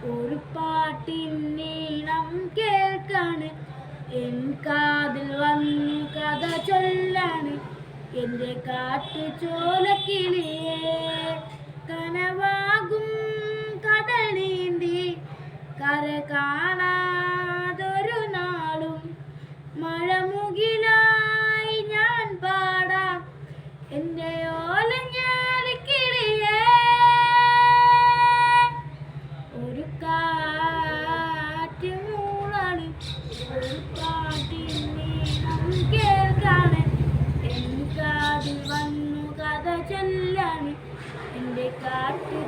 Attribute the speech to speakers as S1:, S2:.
S1: ഒരു പാട്ടിൻ നീളം കേൾക്കാണ്, എൻ കാതിൽ വന്നു കഥ ചൊല്ലാണ്. എൻ്റെ കാട്ടുചോലക്കിളിയേ, കനവാകും കടൽ നീന്തി കര കാണാതൊരു നാളും മഴമുകിലായി ഞാൻ പാടാം എൻ്റെ ഓലഞ്ഞാലിക്കിളിയേ. ഒരു കാറ്റ് മൂളാണ്, ഒരു പാട്ടിൻ നീളം കേൾക്കാണ്, എൻ കാതിൽ വന്നു കഥ ചൊല്ലാണ്. എൻ്റെ കാറ്റ്